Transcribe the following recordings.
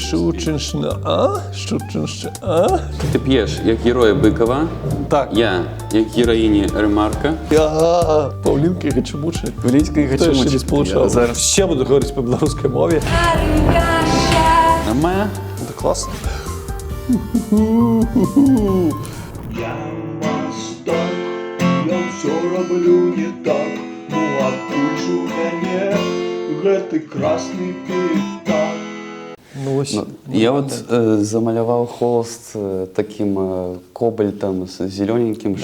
Шучинщина, а? Шучинщина, а? Ти п'єш як герой Бикова, Так. я як героїні Ремарка. Я Павлінка і Гачимучник. Павлінка і Хто ще не сполучав? Я зараз. Ще буду говорити по білоруській мові. Нормально? Це класно. Я мастак, я все роблю не так. Ну адкуль ж у мяне гэты красный пятак? Ну, ось. Я от замалював холст таким кобальтом з зелененьким.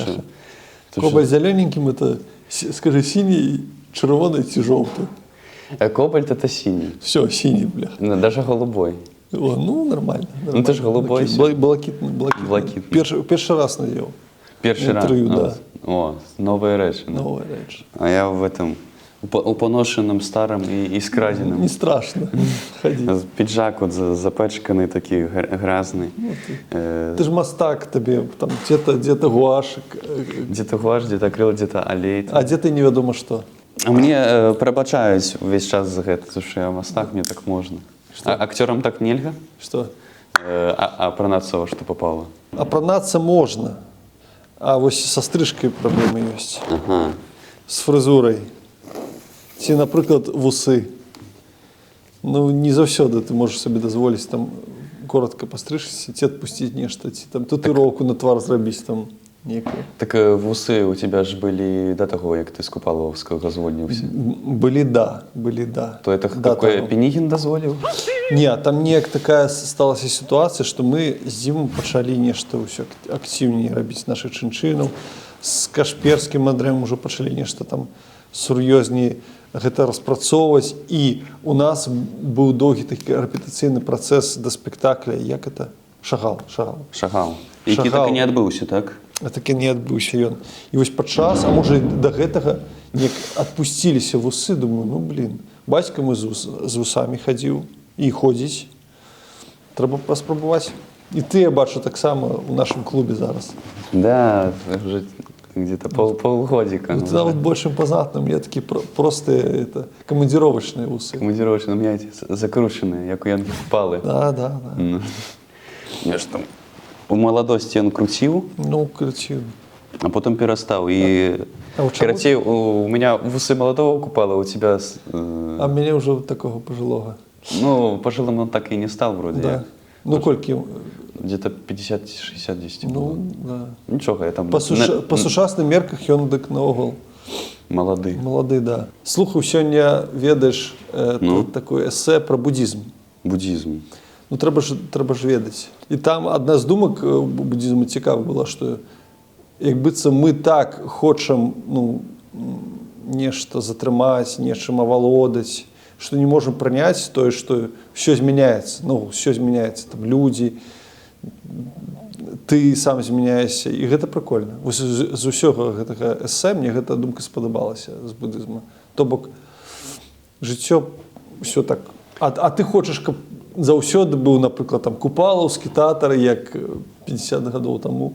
Кобальт зелененьким, это, скажи, синий, червоний чи жовтий. Кобальт – це синій. Все, синий, бля. Навіть голубой. О, ну, нормально. Ну, ти ж голубой. Блакитний. Перший раз надел. Перший раз. Інтерв'ю, да. О, нові речі. Новая речь. А я в этом у поношенном старом и скраденном. Не страшно. Ходи. Піджак от запачканий, такий грязний. Ты же мастак, тебе там где-то гуашь, Где-то гуаш, где-то акрил, где-то олей. а где-то неведомо что. А мені пробачають весь час за це, тому що я мастак, мені так можна. А актерам так нельзя? Что? А пронаться во что попало? Опронаться можно, а вот со стрижкой проблемы есть. Ага. С фризурой. Ці, наприклад, вуси. Ну, не завсёды ти можеш собі дозволити там коротко постригтися, ці відпустити нечто, ці там татуїровку на твар зробити там ніяку. Так вуси у тебе ж були до того, як ти з Купаловського звольнився. Были да. То это Да, такое там. Пенігін дозволив? Ні, там ніяк така сталася ситуація, що ми з Дімом почали нечто ўсё активніше робити з наших чынчынаў. З Кашперскім Андрієм вже почали нечто там сур'ёзней гэта распрацоўваць. І у нас быў доўгі такі рэпетыцыйны працэс да спектакля, як это? Шагал. Шагал. Які так і не адбыўся, так? А такі не адбыўся ён. І вось падчас, а можа і да гэтага неяк адпусціліся вусы, думаю, ну блин, бацька мой з вусамі хадзіў і ходзіць. Трэба паспрабаваць. І ты, я бачу, таксама у нашым клубе зараз. Да, уже где-то полгодика. Ну, ты нават большим пазнатным, я такі простыя камандзіровачныя вусы. Командировочные, у меня эти закрученные, як у Янки Купалы. Да. Я ж там у молодости он крутил, Ну, кричу. а потом перестал. И А у чего? короче, у меня вусы молодого Купала, у тебя, А мене вже такого пожилого. ну, пожилым он так и не стал вроде. Да. Ну, колькі? Где-то 50-60 10 Ну, было. да. Нічого, я там По сучасным мерках ён дык наогул молодый. малады, да. Слухаў, сёння ведаеш такое эсэ пра буддізм. Буддизм. Ну, трэба ж ведаць. І там адна з думак буддізму цікава была, што як быццам мы так хочам, ну, нешта затрымаць, нечым авалодаць, што не можам прыняць тое, што ўсё змяняецца. Ну, ўсё змяняецца, там людзі, ты сам змяняешся, і гэта прыкольна. Вось з усёга гэтага эсэ мне гэта думка спадабалася з буддызму. То бок жыццё ўсё так. А ты хочаш, каб заўсёды быў, напрыклад, там купалаўскі тэатр, як 50 гадоў таму,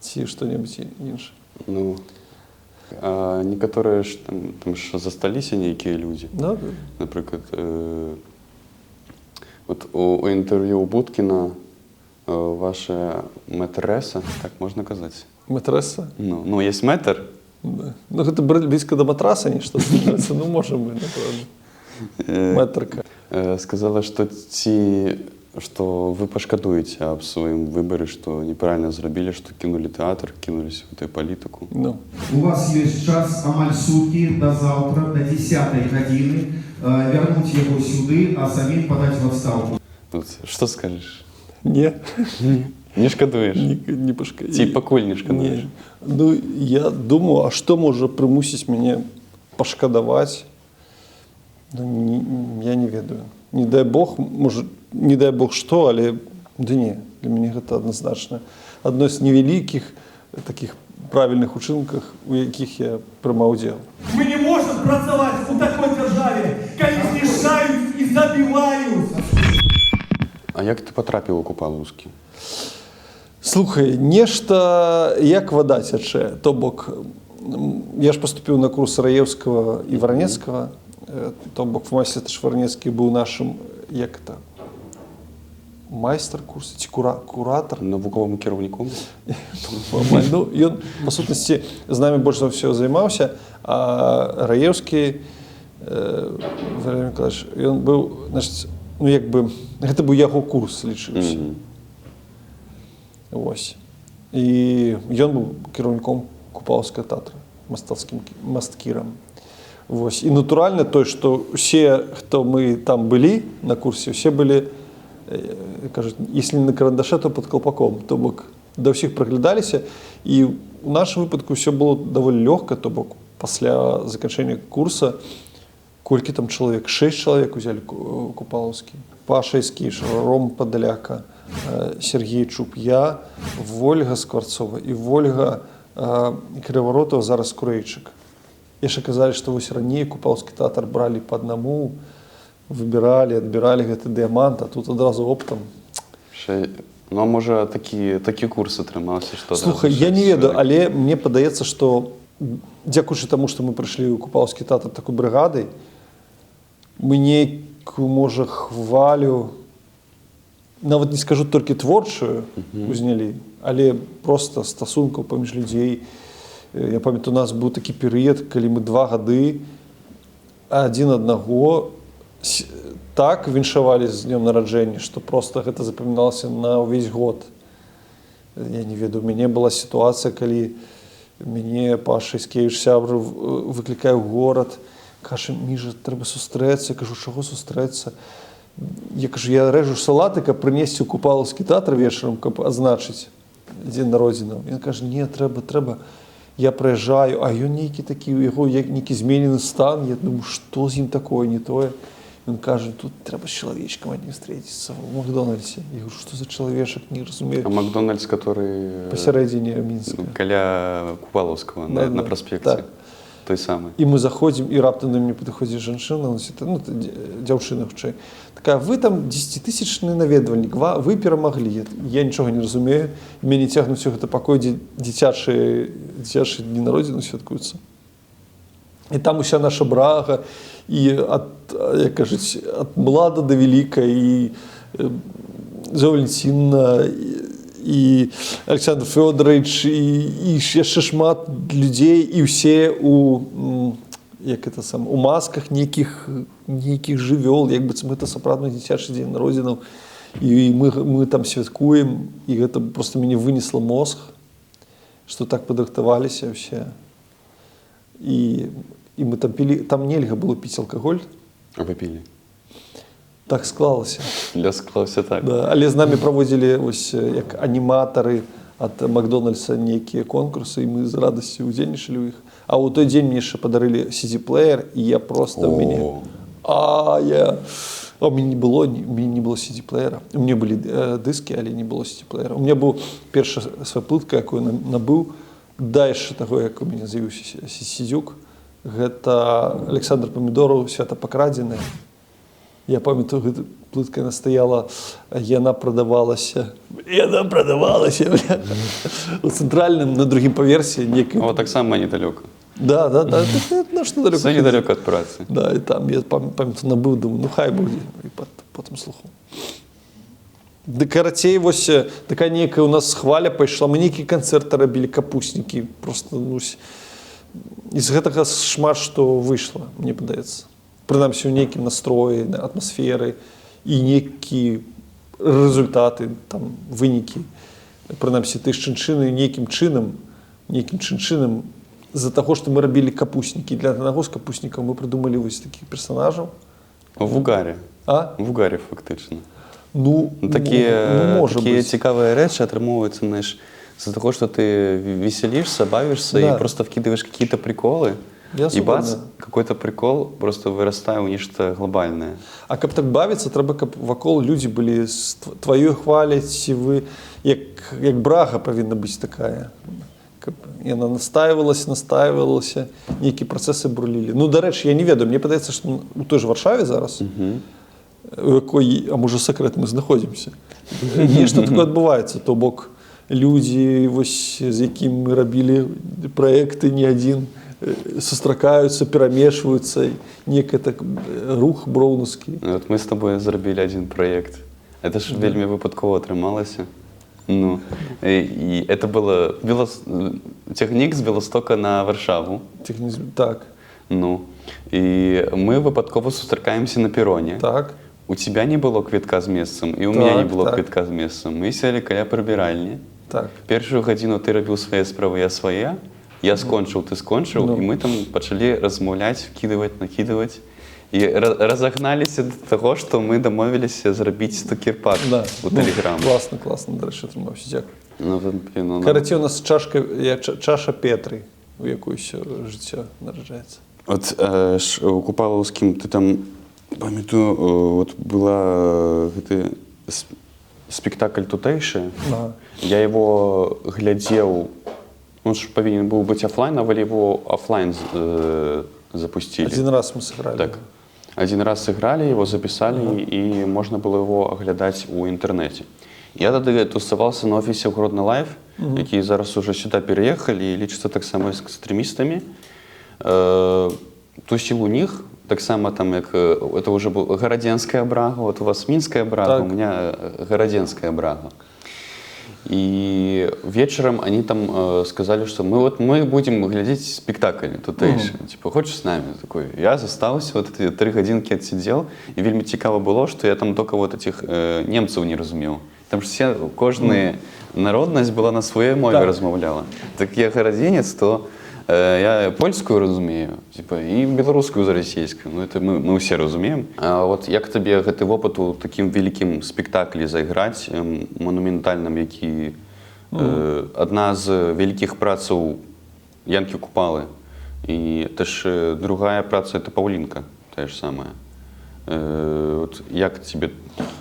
ці што-небудзь іншае. Ну, а некоторые ж там ж засталіся нейкія людзі. Да? Наприклад, от у інтерв'ю у Будкіна ваша метреса, так можна казати? Матрэса? Ну, є метр. Да. Ну, гэта блізка да матраса нешта становіцца. Ну, можа мы, напэўна. Мэтрка. Сказала, что вы пошкодуете об своем выборе, что неправильно зробили, что кинули театр, кинулись в эту политику. Ну. У вас есть час, амаль сутки до завтра, до 10-й годины, вернуть его сюда, а самим подать в отставку. Вот, что скажешь? Не. Не шкодуешь? Не пашкадуеш. Ці пакуль не шкодуешь? Не. Ну, я думаю, а што можа прымусіць мяне пашкадаваць? Ну, я не ведаю. Не дай Бог, можа, не дай Бог што, але да не, для мяне гэта адназначна. Адно з невялікіх такіх правільных учынках, у якіх я прымаў удзел. Мы не можем працаваць у такой державе, калі знішчаюць і забіваюць. А як ти потрапив у Купаловський? Слухай, нешта як вода цячэ. То бок, я ж поступіў на курс Раевского і Варанецкого. То бок, Василий Варанецкі быў нашым, як это, майстар курса ці куратор. Навуковым кіраўніком? Амаль. Ну, ён, па сутнасці, з намі больш за ўсё займаўся, а Раеўскі Валерий Миколаевич, ён быў, значыць, ну, як бы, гэта быў яго курс, лічыўся. Вось. І ён быў кіраўніком Купалаўскага тэатра, мастацкім масткірам. Вось. І натуральна той, што ўсе, хто мы там былі на курсе, усе былі, кажуць, если не на карандаше, то пад калпаком. То бок, да ўсіх праглядаліся, і ў нашым выпадку ўсё было даволі лёгка, то бок, пасля заканчэння курса колькі там чалавек? 6 чалавек узялі Купалаўскі. Паша Іскіш, Ром Падаляка, Сергей Чуб, я, Вольга Скварцова і Вольга Крываротова, зараз Курэйчык. Яшчэ казалі, што вось раней Купалаўскі тэатр бралі па аднаму, выбіралі, адбіралі гэты дыямант, а тут адразу оптам. Ну, а можа, такі курс атрымаўся, што... Слухай, я не ведаю, але мне падаецца, што дзякуючы таму, што мы прыйшлі ў Купалаўскі тэатр такой брыгадай, мы нейкую, можа, хвалю, нават не скажу толькі творчую, узнялі, але проста стасункаў паміж людзей. Я памятаю, у нас быў такі перыяд, калі мы 2 гады адзін аднаго так віншавалі з днём нараджэння, што проста гэта запаміналася на ўвесь год. Я не ведаю, у мяне была сітуацыя, калі мяне Паша Іскевіч, сябр, выклікае ў горад, кажа, Міжа, трэба сустрэцца. Я кажу, чаго сустрэцца? Я кажу, я рэжу салаты, каб прынесці ў Купалаўскі тэатр вечарам, каб азначыць дзень народзінаў. Ён кажа, не, трэба. Я прыязджаю, а ён нейкі такі, у яго нейкі зменены стан. Я думаю, што з ім такое, не тое. Ён кажа, тут трэба з чалавечкам аднім стрэліцца ў Макдональдсе. Я говорю, што за чалавечак, не разумею. А Макдональдс, который... Пасярэдзіне Мінска. Каля Купалаўскага, на праспекце. Так. Той самы. І мы заходзім, і раптам да мяне падыходзіць жанчына, ну, дзяўчына хутчэй. Такая, вы там 10-тысячны наведвальнік, вы перамаглі. Я нічога не разумею. Мяне цягнуць у гэты пакой, дзе дзіцячыя дні народзіны святкуюцца. І там уся наша брага, і як кажуць, ад млада да вяліка, і Валентина, і Александр Фёдорович, і яшчэ шмат людзей, і ўсе у масках нейкіх жывёл, як быццам гэта сапраўдны дзіцячы дзень народзінаў. І мы там святкуем, і гэта проста мяне вынесла мозг, што так падрыхтаваліся ўсе. І мы там пілі, там нельга было піць алкаголь. А вы пілі? Так склалася. Склалася так. Да, але з намі праводзілі ось, як аніматары ад Макдональдса нейкія конкурсы, і мы з радасцю удзельнічалі ў іх. А ў той дзень мне яшчэ падарылі CD-плеер, і я проста ў мяне... У мяне не было CD-плеера. У мяне былі дыскі, але не было CD-плеера. У мяне быў першая свая плытка, якую набыў, дальше таго, як у мяне з'явіўся Сідзюк. Гэта Александр Памідораў, свята пакрадзеная. Я памятаю, гэта плытка настаяла, яна прадавалася, у цэнтральным, на другім паверсе. О, так само недалёка. Да. Все недалёка ад працы. Да, і там, я памятаю, набыў, думаю, ну хай будзе, і потым слухаў. Карацей, вось такая нейкая у нас хваля пайшла, мы нейкія канцэрты рабілі, капуснікі, просто, ну, і з гэтага шмат што выйшла, мне падаецца. Прынамсі, у нейкім настроі, атмасферы і нейкія рэзультаты, там, вынікі. Прынамсі, ты з чынчыны нейкім чынам, з-за таго, што мы рабілі капуснікі. Для аднаго з капуснікаў мы прыдумалі вось такіх персанажаў. В угаре. А? В угаре, фактычна. Ну, такія цікавыя рэчы атрымоўваюцца, знаеш, з-за таго, што ты веселишься, бавишься, да, и просто вкидываешь какие-то приколы, и бац, какой-то прикол просто вырастае ў нешта глобальнае. А каб так бавіцца, трэба, каб вакол людзі былі тваёй хваляць, вы, як брага павінна быць такая. Каб яна настаивалася, нейкія працэсы бурлілі. Ну, дарэчы, я не ведаю, мне падаецца, што у той же Варшаве зараз, у якой, а можа, сакрэт, мы знаходзімся, нешта такое адбываецца, то бок людзі, вось, з якім мы рабілі праекты не адзін, сустракаюцца, перамешваюцца, некий так рух броўнаўскі. Вот мы с тобой зрабілі один проект. Это ж вельмі выпадкова атрымалася. Ну, і это было цягнік з Беластока на Варшаву. Так. Ну, і ми випадково сустракаємося на пероне. Так. У тебя не было квітка з месцам, і у меня не было квітка з месцам. Мы сели каля прыбіральні. Так. Першую гадзіну ты рабіў свае справы, я свае. Я скончыў, ты скончыў, і мы там пачалі размаўляць, вкідываць, накідываць. І разагналіся да таго, што мы дамовіліся зрабіць стукерпад у Тэлеграм. Класна, класна, дарэчы, атрымаўся, дзякуй. Ну, Карацей, у нас чаша Петры, у якую жыццё нараджаецца. От у Купалаўскім ты там, памятаю, вот была гэты спектакль тутэйшы. Я его глядзеў, он ж павінен быў быць офлайн, але его офлайн запустили. Один раз мы сыграли. Так. Один раз сыграли, его записали, и можно было его оглядать у интернете. Я тогда тусовался на офисе в Гродно Лайв, які зараз уже сюда переехали и лечатся так само экстремистами. Тусил у них, так само там, как это уже была Городенская брага, вот у вас Минская брага, так. У меня Городенская брага. И вечером они там сказали, что мы будем глядеть спектакль тутэйшы. Типа, хочешь с нами? Такой, я застался, вот эти 3 гадзінкі отсидел, и вельмі цікава было, что я там только вот этих немцев не разумел. Там же все, кожная народность была на своей мове размовляла. Так я городенец, то я польскую разумею, типа, и белорусскую за российскую. Ну, это мы все разумеем. А вот як табе гэты вопыт у таким великим спектаклі зайграць, монументальным, які одна з великих працаў Янкі Купалы. И też другая праца это Паўлінка, тая ж самая. Вот як тебе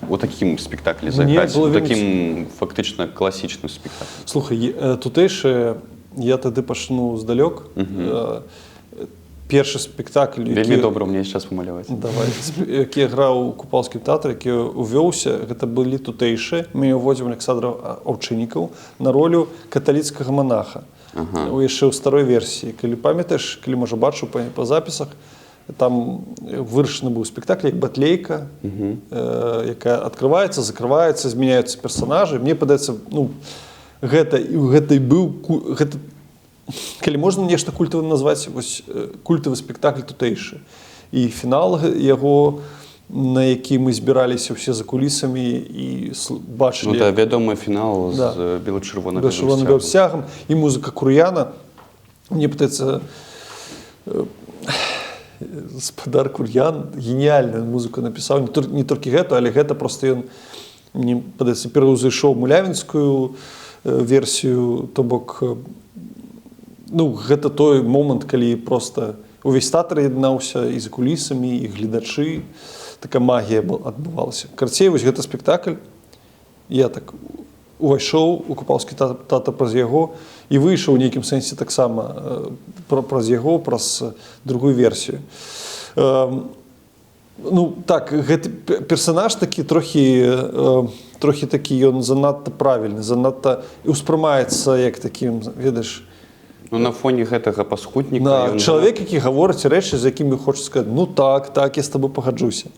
у таким спектаклі зайграць, у таким фактычна класічным спектаклем? Слухай, тутэйшы я тады пачну здалёк. Першы спектакль, вельмі добра мне сейчас памаляваць. Давай. Які граў у Купалскім тэатры, які увёўся, гэта былі тутэйшы. Мы уводзім Александра Аўчыннікаў на ролю каталіцкага монаха. Яшчэ ў старой версіі. Калі памятаеш, калі можа бачу па запісах, там вырашаны быў спектакль як батлейка, якая адкрываецца, закрываецца, змяняюцца персонажы. Мне падаецца, ну, гэта і быў, калі можна нешта культавым назваць, вось культавы спектакль тутэйшы. І фінал яго, на які мы збіраліся ўсе за кулісамі і бачылі. Ну, это вядомы фінал з бела-чырвоным сцягам. І музыка Кур'яна. Мне падаецца, гаспадар Кур'ян геніяльную музыку напісаў. Не толькі гэту, але гэта проста ён, мне падаецца, пераўзышоў мулявінскую версію, то бок, ну, гэта той момант, калі проста увесь тэатр яднаўся і за кулісамі, і гледачы, такая магія адбывалася. Карацей, вось гэта спектакль, я так увайшоў у Купалскі тэатр праз яго і выйшаў у нейкім сэнсе таксама праз яго, праз другую версію. Ну, так, гэты персонаж такі трохі такі, ён занадта правільны, занадта успрымаецца як такім, ведаеш... Ну, на фоне гэтага паскудніка... Чалавек, які гаворыць рэчы, з якімі хоча сказаць, ну так, я з табой пагаджуся.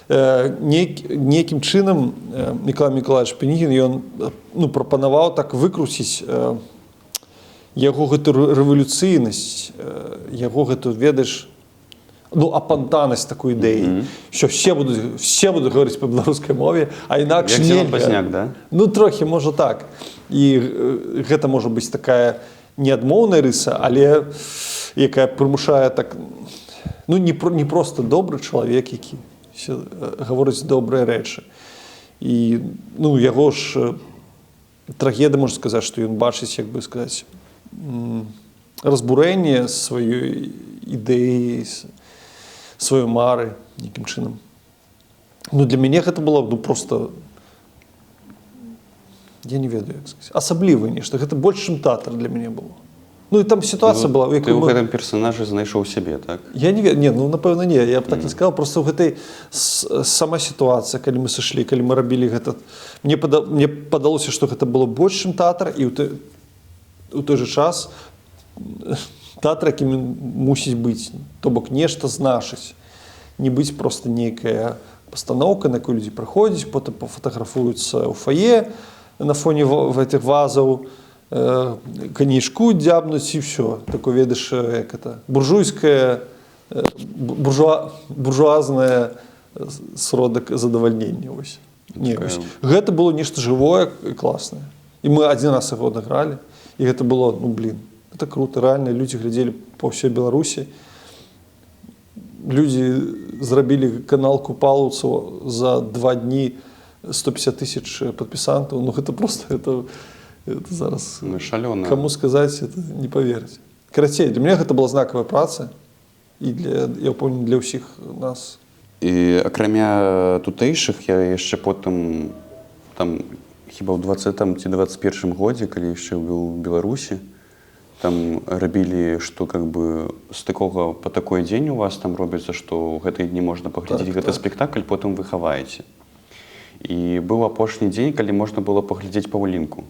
Нейкім чынам Мікалай Мікалаевич Пінігін, ён прапанаваў так выкруціць яго гэту рэвалюцыйнасць, яго гэту, ведаеш, апантанасць такой ідэі, що все будуть говорити по беларускай мове, а інакш нельга. Як Зенон Пазняк, да? Ну, трохи, можа так. І гэта можа быць такая неадмоўная рыса, але якая прымушае так, ну, не проста добры чалавек, які гаворыць добрыя рэчы. І, ну, яго ж трагедыя, можна сказаць, што ён бачыць, як бы сказаць, разбурэнне сваёй ідэі, сваёй мары, нейкім чынам. Ну, для мяне гэта было, ну, просто, я не ведаю, як сказаць, асаблівае нешта. Гэта больш, чым тэатр для мяне было. Ну, і там сітуацыя была... Ты ў гэтым персонажы знайшоў сябе, так? Я не ведаю, ну, напэўна, не, я б так не сказал, просто ў гэтай сама сітуацыя, калі мы сышлі, калі мы рабілі гэта, мне падалося, што гэта было больш, чым тэатр, і ў той же час тэатр, якім мусіць быць, то бок нешта значыць, не быць проста нейкая пастаноўка, на якой людзі прыходзяць, потым пафотаграфуюцца ў фае на фоне гэтых вазаў, канечку дзябнуць і все. Такое, ведаеш, як это, буржуйскае, буржуазнае сродак задавальнення. Вось. Не, вось. Гэта было нешта жывое і класнае. І мы адзін раз яго адыгралі, і гэта было, ну, блін, это круто, реально, людзі глядзелі па ўсёй Беларусі. Людзі зрабілі канал купалаўцаў за 2 дні 150 000 падпісантаў. Ну, гэта просто, это зараз... Шалёна. Каму сказаць, это не паверыць. Карацей, для мяне гэта была знакавая праца, і для, я ўпэўнены, для ўсіх нас. І акрамя тутэйшых, я яшчэ потым, там, хіба ў 20 ці 21 годзе, калі яшчэ быў у Беларусі, там рабілі, што как бы з такога па такой дзень у вас там робіцца, што ў гэтыя дні можна паглядзець гэты спектакль, потым вы хаваеце. І быў апошні дзень, калі можна было паглядзець Паўлінку.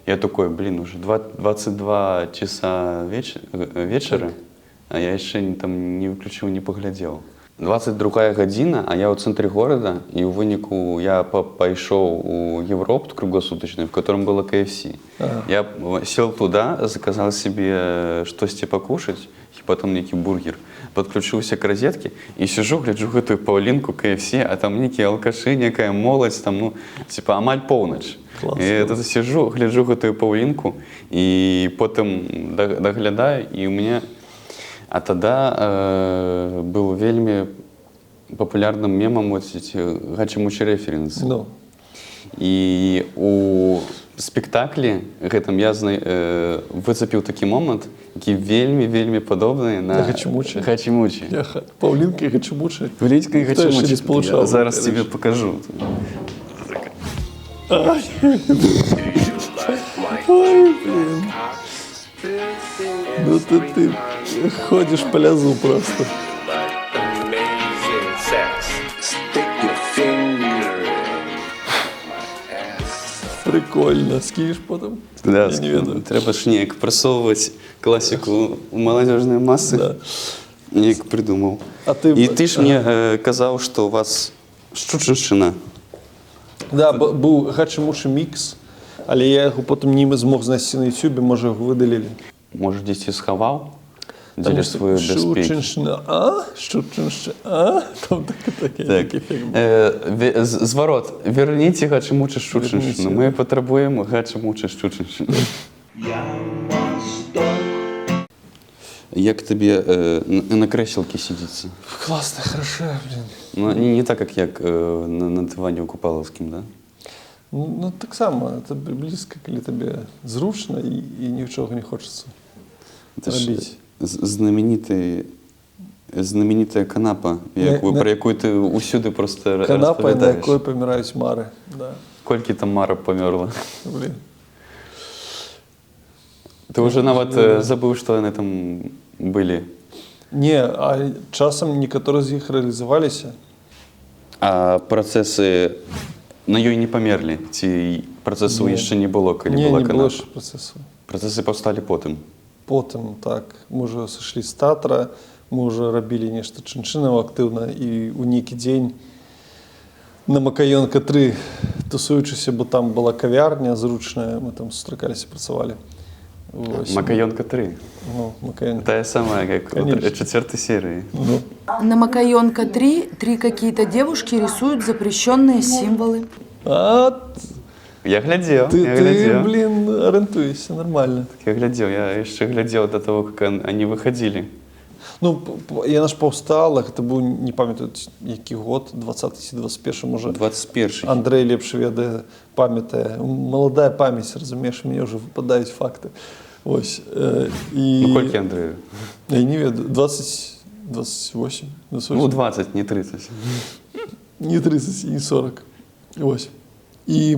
Я такой, блин, уже 22 часа вечера, а я яшчэ там не выключыў, не паглядзеў. 22 гадзіна, а я ў цэнтры горада, і ў выніку я пайшоў у Европу круглосуточную, в котором было KFC. Я сел туда, заказал себе штосьці покушать, и потом некий бургер, подключился к розетке и сижу, гляджу гэтую Паўлінку KFC, а там некие алкаши, некая моладзь, там, ну, типа амаль поўнач. І я тут сижу, гляджу гэтую Паўлінку, і потым даглядаю, і у меня... А тогда был вельми популярным мемом вот эти гачи-мучи референсы. No. И у спектаклі гэтым я выцепіў такі момант, які вельмі падобны на гачи-мучи. Гачи-мучи. Паўлінка і гачи-мучи. Паўлінка і гачи-мучи. Я зараз тебе покажу. Ой, блин. Ну ты ходишь по лязу просто. Прикольно. Скинешь потом? Да, я не ведаю. Трэба ж неяк прасоўваць класіку ў маладзёжнай масы. Да. Неяк придумаў. І ты ж мне казаў, што у вас Шчучыншчына. Да, быў гачы-мучы мікс, але я яго потым не змог знайсці на ютубе, можа яго выдалілі. Можа, дзесьці схаваў? Дзеля сваёй бяспекі. Шчучыншчына, Шчучыншчына, там такі эфект. Зварот. Верніце гачы-мучы Шчучыншчыну. Мы патрабуем гачы-мучы Шчучыншчыну. Як табе на крэселкі сидіцца? Классно, хорошо, блин. Ну, не так, как на дыване ў Купалаўскім, да? Ну, так само. Это близко, калі табе зручна і нічога не хочется рабіць. Знаменитая канапа, про якую ты усюды просто распавядаеш. Канапа, на якой паміраюць мары. Да. Колькі там мара памёрла? Блин. Ты уже нават забыў, што яны там былі? Не, а часам некаторыя з іх рэалізаваліся. А працэсы на ёй не памерлі? Ці працэсаў яшчэ не было, калі была канапа? Не было яшчэ працэсу. Працэсы паўсталі потым? Потым, так. Мы ўжо сышлі з тэатра, мы ўжо рабілі нешта чынчынава актыўна, і ў нейкі дзень на Макаёнка 3, тусуючыся, бо там была кавярня зручная, мы там сустракаліся, працавалі. Макаёнка 3. Ну, Макаёнка. Тая самая, как в 4-й серии. Ну. На Макаёнка 3 какие-то девушки рисуют запрещенные символы. Я глядел. Ты, блин, ориентуешься нормально. Так я глядел, я еще глядел до того, как они выходили. Ну, я наш паўстала, это был, не памятаю, які год, 20-ці, 21-м уже. 21-й. Андрей лепш ведае, памятае. Молодая память, разумеешь, мне уже выпадают факты. Ось. Ну, колькі Андрею? Я не ведаю, 28. Ну, 20, не 30. Не 30, не 40. Ось. І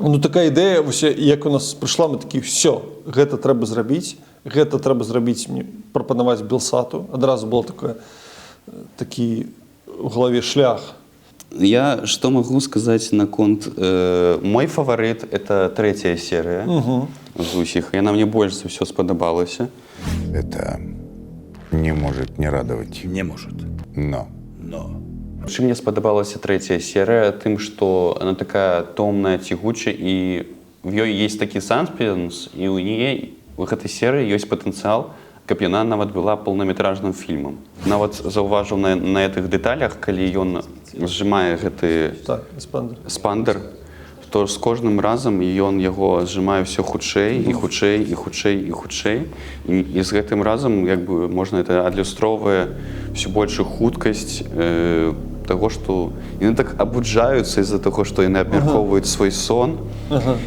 ну, така ідэя, як у нас прыйшла, мы такі, все, гэта трэба зрабіць. Гэта трэба зрабіць, мне прапанаваць Белсату. Адразу было такі в галаве шлях. Я что могу сказать наконт... Мой фаворит — это 3-я серия з усіх. Яна мне больш за ўсё спадабалася. Это не может не радовать. Не может. Но Чым мне спадабалася трэцяя серыя тым, што она такая томная, цягучая і в ёй есть такі саспенс, і ў яе у гэтай серыі ёсць патэнцыял, каб яна нават была паўнаметражным фільмам. Нават заўважыў на гэтых дэталях, калі ён зжимае гэты спандер, то з кожным разам ён яго зжимае ўсё хутчэй і хутчэй і хутчэй і хутчэй. І з гэтым разам як бы можна это адлюстроўвае ўсё большую хуткасць таго, што яны так абуджаюцца з-за таго, што яны абмяркоўваюць свой сон,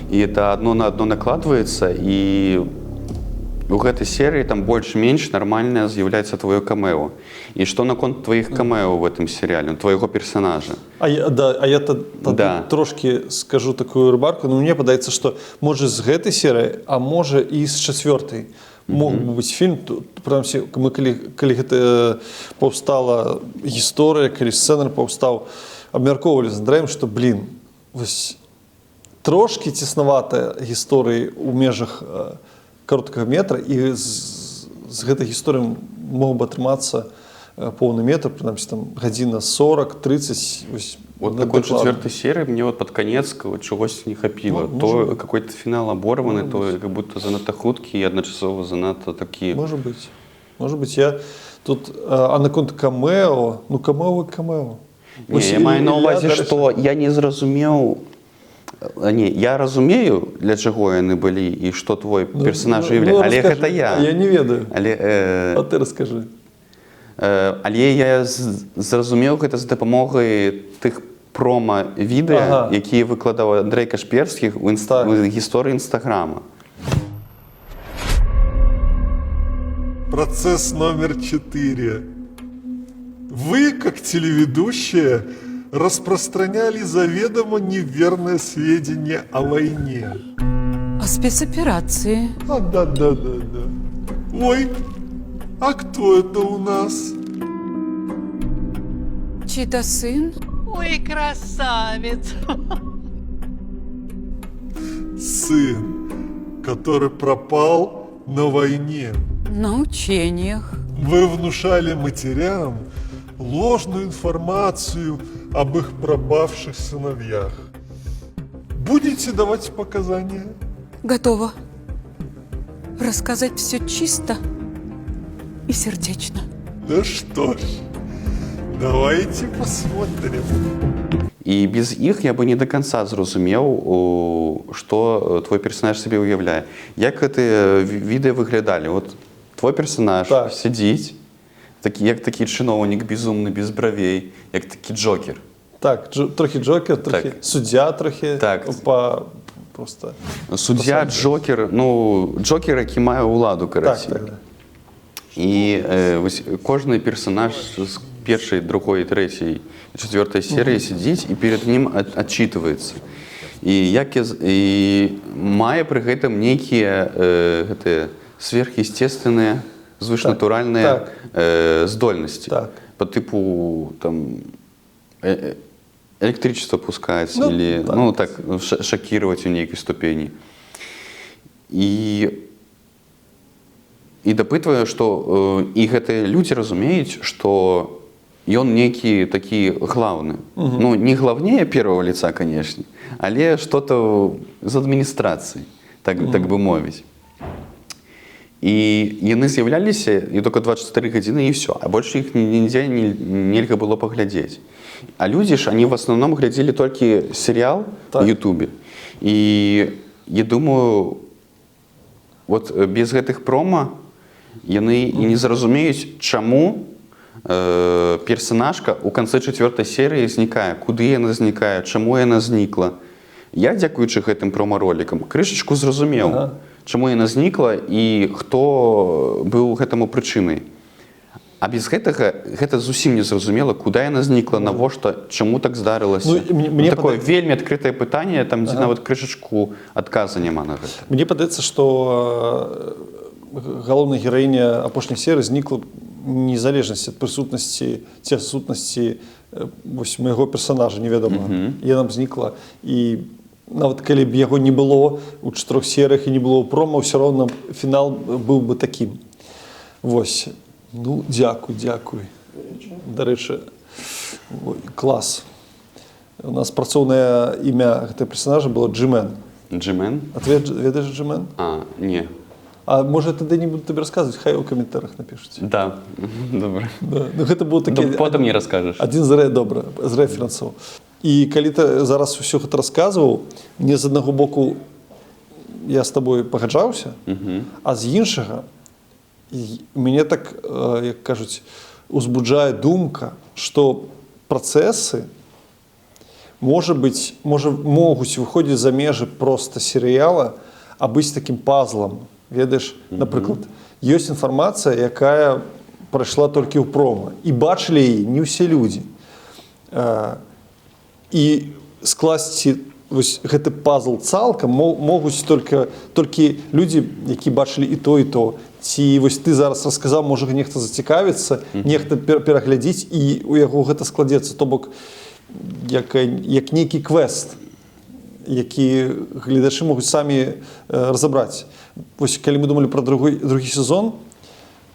і это адно на адно накладваецца, і у гэтай серыі там больш-менш нармальна з'яўляецца твоё камео. І што наконт тваіх камео в этом серыяле, твайго персонажа? Я трошки скажу такую ремарку, но мне падаецца, што можа з гэтай серыі, а можа і з чацвёртай. Мог бы быць фільм, прынамсі, калі гэта паўстала гісторыя, калі сцэнар паўстаў, абмяркоўвалі з Андрэем, што, трошки цеснаватая гісторыя ў межах кароткага метра, і з гэтай гісторыі мог бы атрымацца поўны метр, прынамсі, там, гадзіна 40-30. Вот такой четвертой серии мне вот под конец чогось не хапіло. То какой-то финал оборванный, то как будто занадто хуткі і адначасова занадто такі. Может быть. Я тут, а наконт камео, камео. Не, я маю на увазе, што я не зразумеў. Не, я разумею, для чаго яны былі і што твой персонаж уяўляе, але гэта я. Я не ведаю. А ты раскажы. Але я зразумеў гэта з дапамогай тых промо-відэа, якія выкладаў Андрей Кашперскі ў гісторыі Инстаграма. Процесс номер 4. Вы, как телеведущая, распространяли заведомо неверное сведения о войне. О спецоперации. Да. Ой, а кто это у нас? Чей-то сын? Ой, красавец! Сын, который пропал на войне. На учениях. Вы внушали матерям ложную информацию об их пропавших сыновьях. Будете давать показания? Готова рассказать все чисто и сердечно. Да что ж, давайте посмотрим. І без іх я бы не до конца зразумеў, што твой персонаж сабе уяўляе. Як гэтыя відэа выглядалі? Вот твой персонаж сядзіць, як такі чыноўнік безумны, без бравей, як такі Джокер. Так, трохи Джокер, трохи суддзя, трохи просто... Суддзя, Джокер, Джокер, які мае ўладу, карацей. І кожны персонаж з першай, другой, трэцяй, четвертой серии сидит и перед ним отчитывается. И мае при гэтым некие сверхъестественные, звышнатуральные здольности. По типу там электричество пускается или шокировать в некой ступени. И дапытваю, что и гэтыя люди разумеюць, что и он некий такі главный. Не главнее первого лица, конечно, але что-то з адміністрацыі, так бы мовіць. І яны з'яўляліся, і только 24 гадзіны, і все. А больше іх нідзе нельга было паглядзець. А людзі ж, они в основном глядзелі толькі сериал в Ютубе. І я думаю, вот без гэтых промо яны і не зразумеюць, чаму персонажка у канцы 4-й серыі знікае, куды яна знікае, чаму яна знікла. Я, дзякуючы гэтым промо-ролікам, крышачку зразумеў, чаму яна знікла і хто быў гэтаму прычынай. А без гэтага гэта зусім не зразумела, куды яна знікла, навошта, чаму так здарылася. Такое вельмі адкрытае пытанне, там дзе нават крышачку адказа няма на гэта. Мне падаецца, што галоўная гераіня апошняй серыі знікла незалежнасці ад прысутнасці ці адсутнасці майго персонажа невядомага. Яна знікла, і нават калі б яго не было у 4 серыях і не было ў промо, ўсё роўна фінал быў бы такім. Вось. Дзякуй. Дарэчы, Ой, клас. У нас працоўнае імя гэтага персонажа было Джимен. Джимен? А ты ведаеш Джимен? Не. А можа тады не буду табе расказваць, хай у каментарах напішуць. Да, добра. Да. Ну, гэта быў такі... Потым не раскажаш. Адзін з рэферэнсаў. І калі ты зараз усё гэта расказваў, мне з аднаго боку я з табой пагаджаўся, а з іншага мяне так, як кажуць, узбуджае думка, што працэсы могуць выходзіць за межы проста серыяла, а быць такім пазлам. Ведаеш, напрыклад, ёсць інфармацыя, якая прайшла толькі ў прома, і бачылі яе не ўсе людзі. І скласці гэты пазл цалкам могуць толькі людзі, які бачылі і то, і то. Ці вось ты зараз расказаў, можа нехта зацікавіцца, нехта пераглядзіць, і у яго гэта складзецца. То бок, як нейкі квест, які гледачы могуць самі разабраць. Вось калі мы думалі пра другі сезон,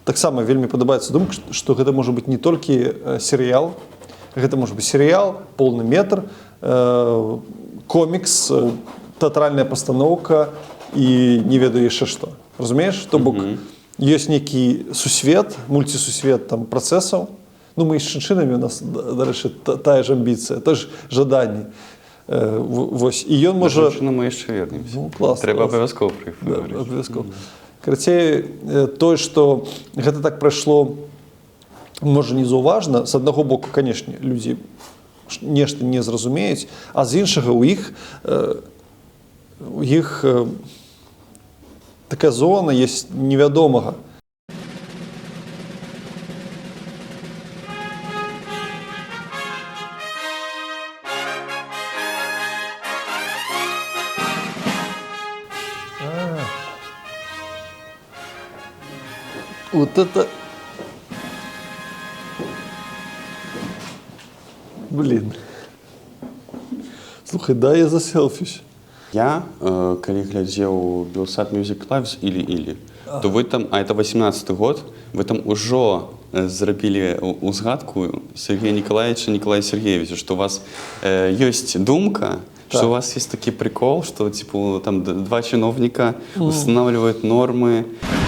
таксама вельмі падабаецца думка, што гэта можа быць не толькі серыял, гэта можа быць серыял, поўны метр, комікс, тэатральная пастаноўка і не ведаю яшчэ што. Разумееш? То бок, ёсць нейкі сусвет, мульцісусвет там працэсаў. Ну, мы з чынчынамі, у нас, дарэчы, тая ж амбіцыя, тое ж жаданне. Вось, і ён можа... Чынчына мы яшчэ вернемся. Ну, клас. Трэба абавязкова пра іх пагаварыць. Да, абавязкова. Карацей, тое, што гэта так прайшло, можа, незаўважна. З аднаго боку, канешне, людзі нешта не зразумеюць, а з іншага у іх такая зона ёсць невядомага. Вот это... Блин. Слухай, да, я заселфіш. Я, калі глядзеў Белсат Music Lives или, то вы там, а это 18-й год, вы там ужо зрабілі узгадку Сергея Николаевича Николая Сергеевича, что у вас ёсць думка, что у вас есть такой прикол, что типа там два чиновника устанавливают нормы.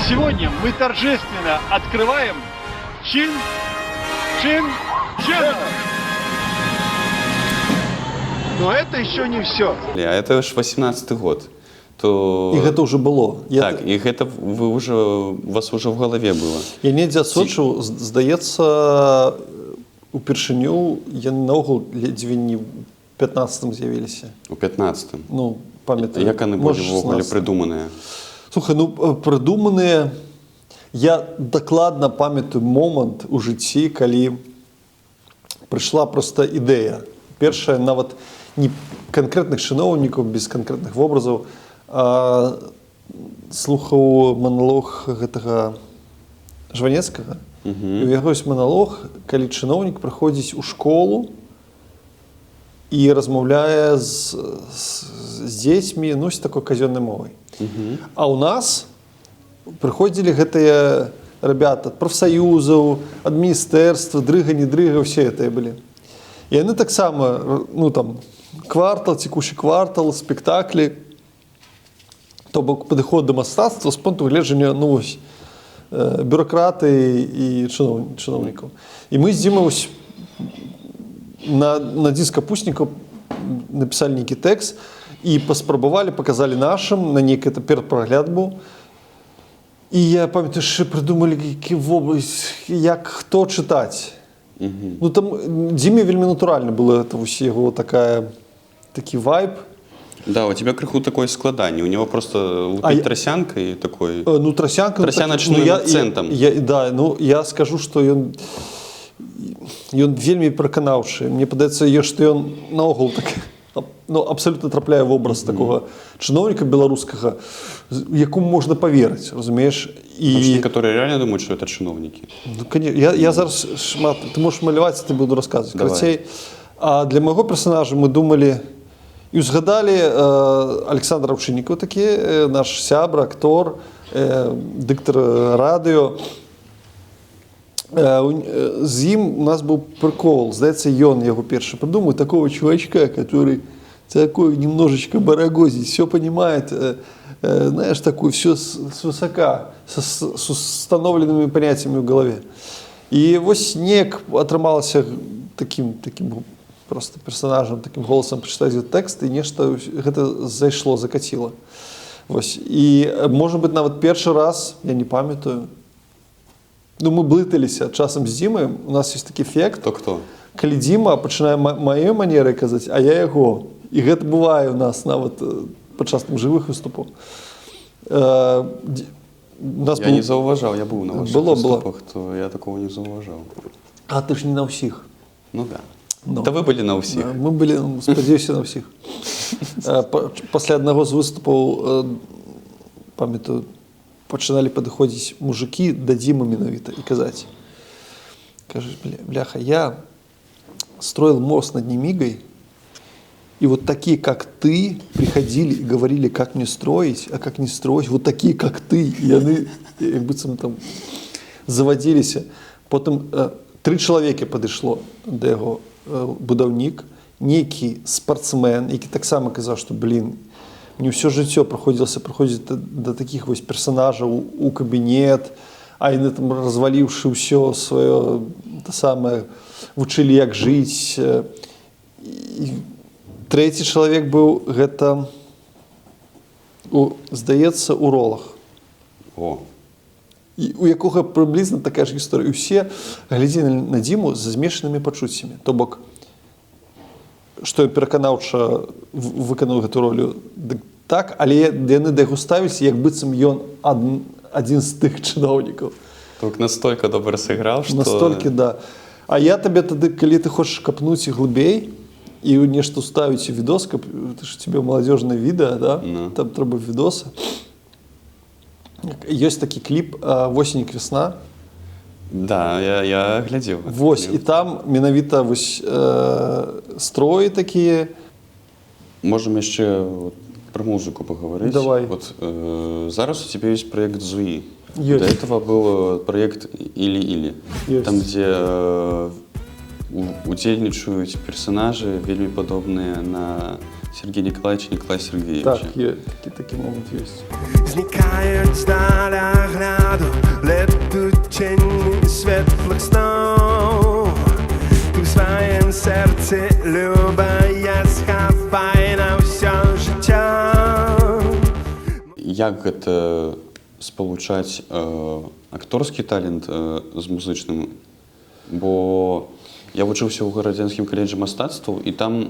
Сегодня мы торжественно открываем чин. Но это еще не все. А это ж 18-й год. То... І гэта ўжо было. Так, і гэта у вас уже в голове было. Я недзе адсочыў, здаецца, упершыню яны наогул ледзьве не 15-м з'явіліся. У 15-м? Ну, памятаю. Як яны былі ввогуле прыдуманыя? Слухай, ну, прыдуманыя... Я дакладна памятаю момант у жыцці, калі прыйшла проста ідэя. Першая, нават не канкрэтных чыноўнікаў, без канкрэтных вобразаў, а слухаў маналог гэтага Жванецкага. І у яго ёсць маналог, калі чыноўнік прыходзіць у школу і размаўляе з дзецьмі, ну, з такой казённай мовай. А ў нас прыходзілі гэтыя ребята ад прафсаюзаў, ад міністэрства, дрыга, не дрыга, ўсе гэтыя былі. І яны таксама, ну, там, квартал, цекущий квартал, спектаклі, то бок падыход да мастацтва з пункту гледжання, ну, вось, бюрократы і чыноўнікаў. І мы з Дзімай на диск капуснікаў напісалі нейкі тэкст і паспрабавалі, паказалі нашым, на нейкі перадпрагляд быў. І я памятаю, що придумали, які вобласць, як хто читаць. Ну, там Дзіме вельмі натуральна было, это вось яго такі вайб. Да, у тебя крыху такое складанне, у него просто лупить тросянкой такой. Ну, тросянка... Тросяночным акцентом. Да, ну, я скажу, што ён вельмі пераканаўшы. Мне падаецца, што ён наогул так, ну, абсолютно трапляе в образ такого чыноўніка беларускага, якому можна поверыць, разумееш? І некоторые реально думают, что это чиновники. Ну, конечно. Я зараз шмат... Ты можешь маляваць, ты буду рассказывать. Карацей, а для майго персонажа мы думали і узгадали Александра Овчинникова, такі наш сябра, актор, дыктар радыё. З ім у нас був прикол. Здається, ён яго перший придумал. Такого чувачка, который такой немножечко барагозит, все понимает, знаешь, такой, все свысока, с установленными понятиями в голове. И вот Снег отрымался таким просто персонажем, таким голосом прочитать этот текст, и нечто это зашло, закатило. И, может быть, нават перший раз, я не памятаю, ну, мы блыталіся часам з Дімай, у нас есть такі эффект. Хто? Калі Діма пачынае маёй манерай казаць, а я яго. І гэта бывае у нас нават падчас жывых выступаў. Я не заўважаў, я быў на вашых выступах, то я такого не заўважаў. А ты ж не на ўсіх. Ну да. Да вы былі на ўсіх. Мы былі, спадзяюся, на ўсіх. Пасля аднаго з выступаў, памятаю, пачыналі падыходзіць мужики да Димы менавіта і казаць. Кажаш, бляха, я строил мост над Немигой, и вот такие, как ты, приходили и говорили, как мне строить, а как не строить, вот такие, как ты. И они, как будто там, заводились. Потом 3 чоловіки подійшло до його будівник, некий спортсмен, який так само казав, що, блін, мне все життя проходить до таких ось персонажів у кабінет, а вони там, розваливши все своє, те саме, вчили, як жити. І третій чоловік був, гэта, здається, уролог. О. І у якого приблизно така ж історія. І всі гляділи на Діму з змішаними почуттями. То бок, што пераканаўча выканаў гэту ролю, так, але яны да яго ставіліся, як быццам ён адзін з тых чыноўнікаў. Так настолько добра сыграў, што... Настолькі, да. А я табе тады, калі ты хочаш капнуць і глыбей, і нешта ўставіць у відос, каб ты ж тебе маладзёжнае відэа, да? No. Там трэба відосы. Ёсць такі кліп «Восенік весна». Да, я глядзеў. Вось, і там менавіта вось строі такія. Можем яшчэ про музыку поговорить. Давай. Вот зараз у тебя есть проект «Зуи». Есть. До этого был проект «Или-или». Там, где удзельнічаюць персонажи, вельмі падобныя на Сергея Николаевича, Николая Сергеевича. Так, такі момент ёсць. Зникают вдаль огляду, летут тени светлых снов. Ты в своем сердце, любая, схавай на ўсё жыццё. Як гэта спалучаць акторскі талент з музычным? Бо я вучыўся ў гарадзянскім каледжы мастацтваў, і там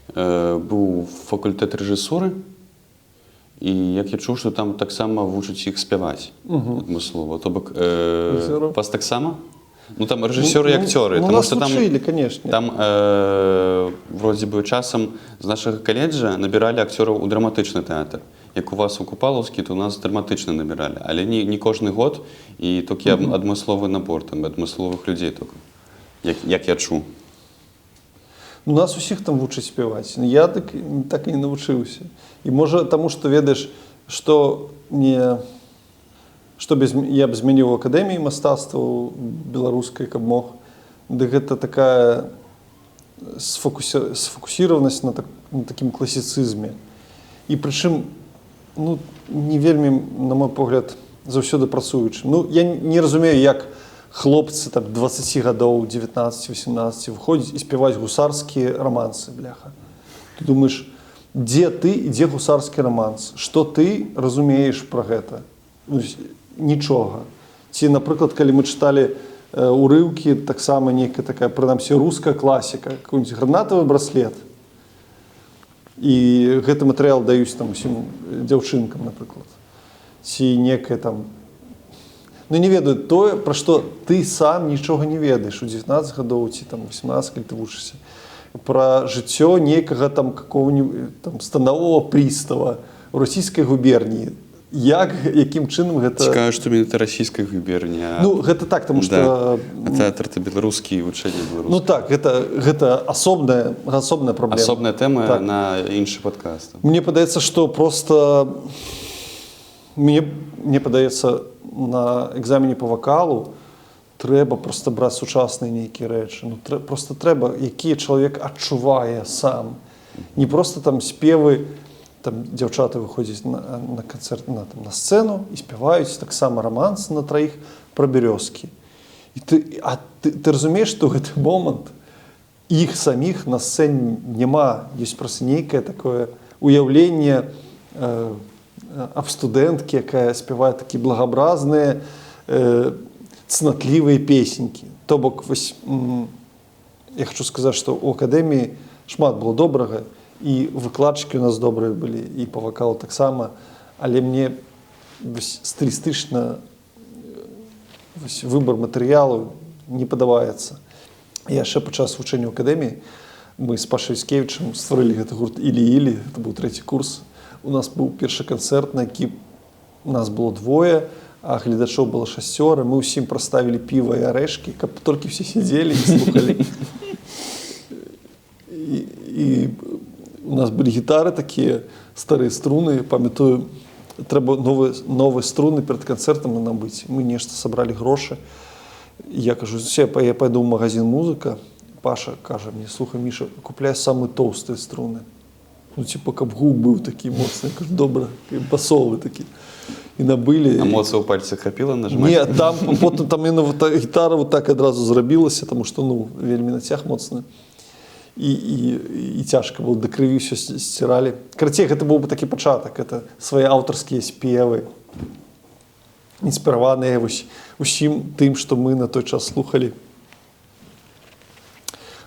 быў факультэт рэжысуры, і як я чуў, што там таксама вучаць іх спяваць адмыслова. То бок, вас таксама? Ну там рэжысёры і акцёры. Ну нас вучылі, канешне. Там вроде бы часам з нашага каледжа набіралі акцёраў у драматычны тэатр. Як у вас у Купалаўскі, то у нас драматычна набіралі. Але не кожны год, і толькі адмысловы набор, там, адмысловых людзей толькі. Як я чу. У нас усіх там вучаць спяваць. Я так і не навучыўся. І можа таму, што ведаеш, што я б змяніў у акадэміі мастацтваў беларускай, каб мог. Дык гэта такая сфокусіраванасць на такім класіцызме. І прычым, ну, не вельмі, на мой погляд, заўсёды працуючым. Ну, я не разумею, як хлопцы там 20 гадоў, 19-18 выходзяць і спяваць гусарскія рамансы, бляха. Ты думаеш, дзе ты і дзе гусарскі раманс? Што ты разумееш пра гэта? Нічога. Ці, напрыклад, калі мы чыталі урыўкі, таксама нейкая такая, прынамсі, руская класіка, какой-нибудь гранатавы браслет. І гэты матэрыял даюць там усім дзяўчынкам, напрыклад. Ці некае там... Ну, не ведаю тое, пра што ты сам нічога не ведаеш у 19 гадоў ці там 18, калі ты вучышся. Пра жыццё нейкага там какого-нибудь там станового прыстава ў расійскай губерніі. Якім чынам гэта... Цікава, што менавіта расійскай губерніі. Ну, гэта так, таму што... А тэатр-то беларускі, вучэнне беларускі. Ну так, гэта асобная праблема. Асобная тэма на іншы падкаст. Мне падаецца, што проста... Мне падаецца, на экзамене по вокалу треба просто брати сучасні ніякі речі. Ну, просто треба, які чоловік відчуває сам. Не просто там співи, там дівчата виходять на концерт, на сцену і співають так само романс на троїх про березки. І ти розумієш, що в цей момент їх самих на сцені нема. Є просто некое таке уявлення об студентке, яка співає такі благообразні, цнотливі пісеньки. Тобто, я хочу сказати, що у академії шмат було доброго, і викладчики у нас добрі були, і по вокалу так само, але мені стилістично вибір матеріалу не подобається. Я ще під час вчення в академії, ми з Пашою Іскевичем створили цей гурт «Ілі-Ілі», це був 3-й курс. У нас був перший концерт, на який нас було 2, а глядачів було 6. Ми усім проставили пиво і орешки, тільки всі сиділи і слухали. І у нас були гітари такі, старі струни, пам'ятаю, треба нові струни перед концертами набити. Ми нечто зібрали гроші. Я кажу, я пойду в магазин «Музика». Паша каже мені, слухай, Міша, купляй самі товсті струни. Ну, типу, як гук був такий моцний. Я кажу, добре, басові такі. І набили. А моцно у пальцях хапіло нажимати? Ні, там, потім там гітара вот так одразу зробилася, тому що, ну, вельми натяг моцний. І тяжко було, до крові все стирали. Короче, це був такий початок, це свої авторські співи, інспіровані усім тим, що ми на той час слухали.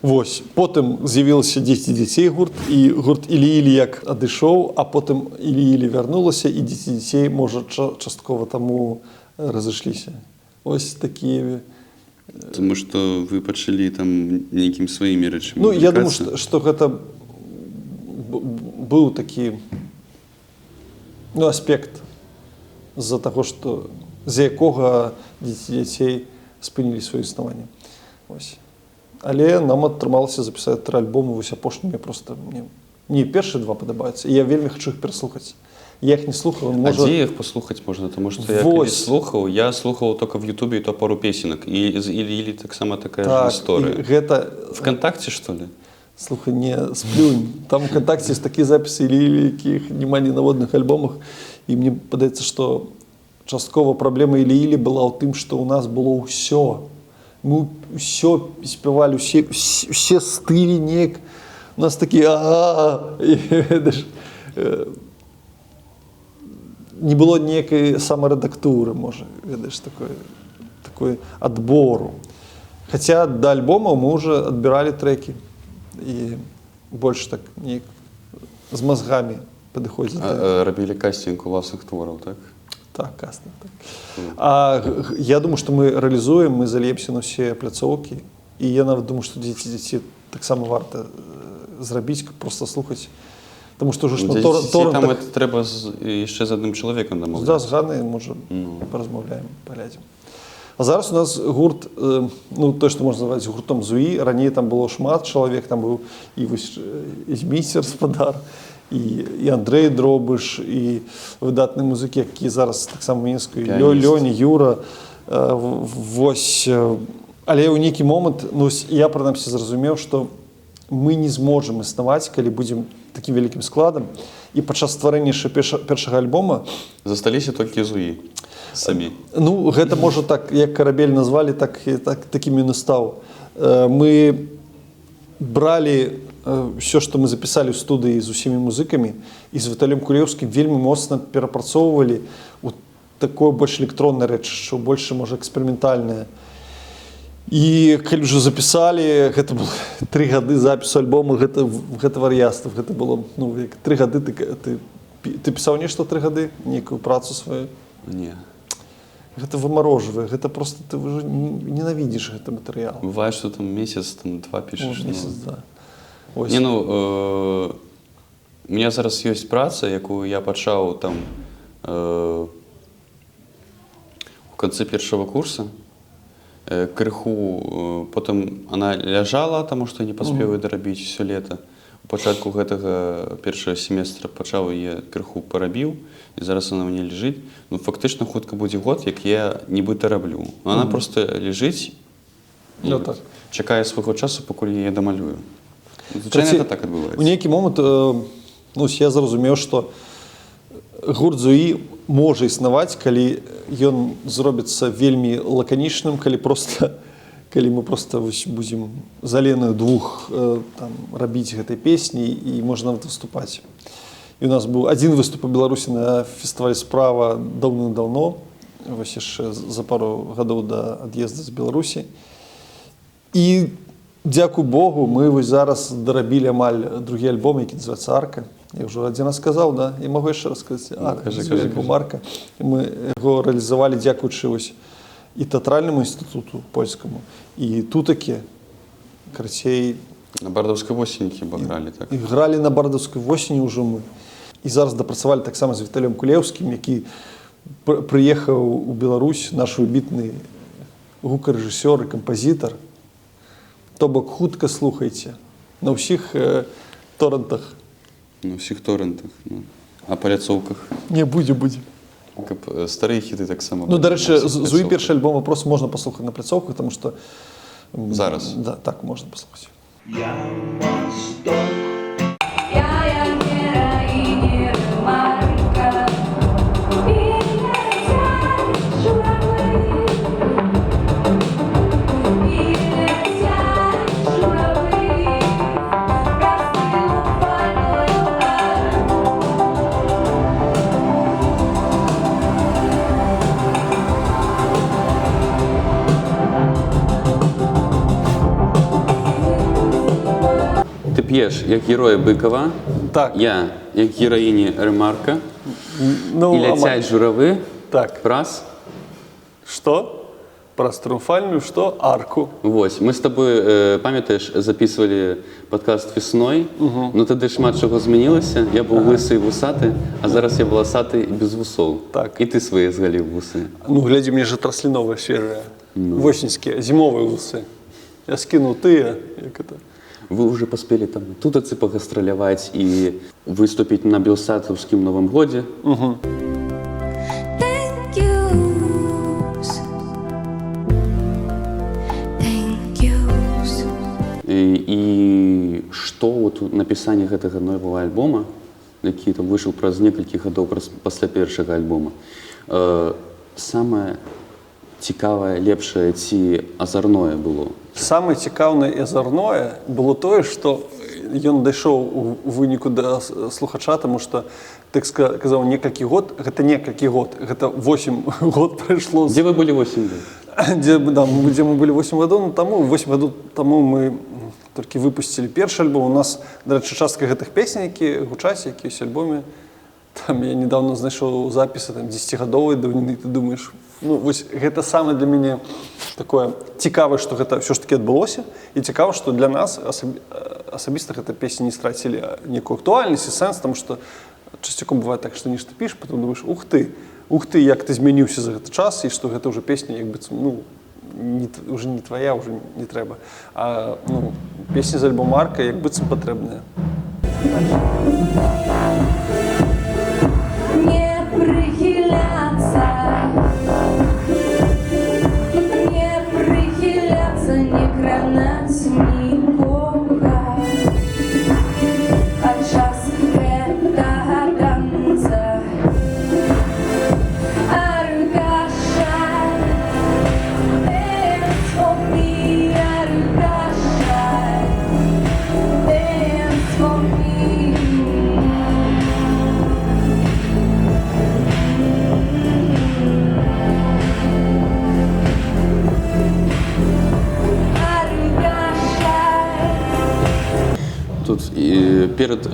Ось. Потім з'явився «Діти дітей» гурт, і гурт «Ілі-Ілі» як одійшов, а потім «Ілі-Ілі» вернулося, і «Діти дітей», може, частково тому розійшлися. Ось такі. Тому що ви почали там яким своїми речами. Ну, я думаю, що це був такий, ну, аспект з-за того, що, з якого «Діти дітей» спинили своє існування. Ось. Але нам атрымалася записати 3 альбоми, ось апошні мені просто, мені перші 2 подобаються, і я вельми хочу їх переслухати. Я їх не слухав. Може... А де їх послухати можна? Тому що я колись слухав, я слухав тільки в Ютубі, і то пару пісенок. І з «Ілі-Ілі» так само така ж історія. Это... ВКонтакте, що ли? Слухай, не, сплюнь. Там в ВКонтакте є такі записи «Ілі-Ілі», яких немає ні на одних альбомах. І мені подається, що частково проблема «Ілі-Ілі» була у тим, що у нас було все. Мы все спевали, все стили нек. У нас такие не было некой саморедактуры, может, видишь, такой отбору. Хотя до альбома мы уже отбирали треки и больше так не с мозгами подходит. А робили кастинг у власних творів, так? Так, кастинг. Так. А я думаю, що ми реалізуємо, ми зальємося на всі пляцовки. І я навіть думаю, що діти так само варто зробити, просто слухати. Тому що вже ж на торрентах... Там треба ще з одним чоловіком домовлятися. Да, з Ганною, може, порозмовляємо, поглядимо. А зараз у нас гурт, ну, той, що можна назвати гуртом ЗУІ. Раніше там було шмат чоловік, там був і Місер Спадар, і Андрей Дробиш, і видатні музики, які зараз так само в Мінську, і Льоні, Юра. Ось. Але у некий момент, ну, я принаймні зрозумів, що ми не зможемо існувати, коли будемо таким великим складом. І під час створення ще першого альбому засталися тільки ЗУІ самі. Ну, це може так, як корабель назвали, таким і не став. Ми брали все, що ми записали в студії з усіма музиками, і з Віталієм Кулєвським вельми моцно перепрацьовували у такої більш електронної речі, що більше, може, експериментальне. І коли вже записали, це було 3 роки запису альбому, це вар'яство, це було, ну, 3 роки, ти писав нечто 3 роки, ніяку працю свою? Ні. Это вымороживает, это просто ты уже ненавидишь этот материал. Бывает, что там месяц, там 2 пишешь. Месяц, да. Ось. Ні, ну, у мене зараз є праця, яку я почав там в кінці першого курсу. Криху, потом она лежала, потому что не поспела доробить все лето. у пачатку гэтага першага семестра пачаў яе крыху парабіў, і зараз она ў мяне ляжыць. Ну, фактычна хутка будзе год, як я нібыта раблю. Она просто ляжыць і чакае свайго часу, пакуль я яе дамалюю. Звычайна гэта так адбываецца. У нейкі момант я зразумеў, што гурт Зуі можа існаваць, калі ён зробіцца вельмі лаканічным, калі мы просто будзем за Леною двух рабіць гэтай песні і можна выступаць. І у нас быў адзін выступ у Беларусі на фестывалі «Справа» даўным-даўно, вось яшчэ за пару гадоў да ад'езда з Беларусі. І, дзякуй Богу, мы вось зараз дарабілі амаль другі альбом, які называецца «Арка». Я ўжо адзін раз сказаў, да? І магу яшчэ раз сказаць. Альбом «Арка». Мы яго рэалізавалі дзякуючы і тэатральнаму інстытуту польскаму, і тутакі, карацей... На бардаўскай восені хіба гралі, так? І гралі на бардаўскай восені ўжо мы. І зараз дапрацавалі таксама з Віталіем Кулеўскім, які прыехаў у Беларусь, наш выбітны гукарэжысёр і кампазітар. То бок хутка слухайце на ўсіх торрентах. На ўсіх торрентах, а паляцоўках? Не, будзе. Каб старыя хіты таксама... Ну, дарэчы, Зуі першы альбом просто можна паслухаць на пляцоўках, потому што... Зараз? Да, так, можна паслухаць. Я Восток. Ты п'еш як героя Быкова, так. Я як героїні Ремарка, і ляцять журавы праз... Што? Праз трыумфальную, што? Арку. Вось, мы з табой, памятаеш, записывалі падкаст весной, но тады шмат чаго змянілася, я быў лысы і вусаты, а зараз я валасаты і без вусоў. Так. І ты свае згаліў вусы. Ну, глядзі, мне же трасліновыя свежыя, восеньскія, зімовыя вусы. Я скінуў тыя, як это... Вы уже паспелі там тутацы пагастраляваць і выступіць на Белсатаўскім Новым годзе. І што у напісанні гэтага новага альбома, які там выйшаў праз некалькі гадоў пасля першага альбома, самае цікавае, лепшае ці азарное было? Самае цікаўнае і азарное было тое, што ён дайшоў у выніку да слухача, таму што, ты сказаў, некалькі год, гэта некалькі год, гэта 8 год прайшло. Дзе вы былі 8 год? Дзе мы былі 8 гадоў таму, 8 гадоў таму мы толькі выпусцілі першы альбом. У нас, дарэчы, частка гэтых песень, які гучаць, які ёсць альбоме, там я недавно знайшоў запісы 10-гадовай даўніны, ты думаеш, ну, вось гэта самае для мяне такое цікавае, што гэта ўсё ж такі адбылося, і цікава, што для нас асабіста гэта песні не страцілі некую актуальнасць і сэнс, таму што часцяком бывае так, што нешта пішаш, потым думаеш, ух ты, як ты змяніўся за гэты час, і што гэта ўжо песня, як быццам, ну, уже не твоя, уже не трэба. А, ну, песні з альбома «Арка» як быццам патрэбныя. Не прихиляться, не кранаць нікога, а час гэтага танца. Аркаша, dance for me, Аркаша, dance for me. Тут перед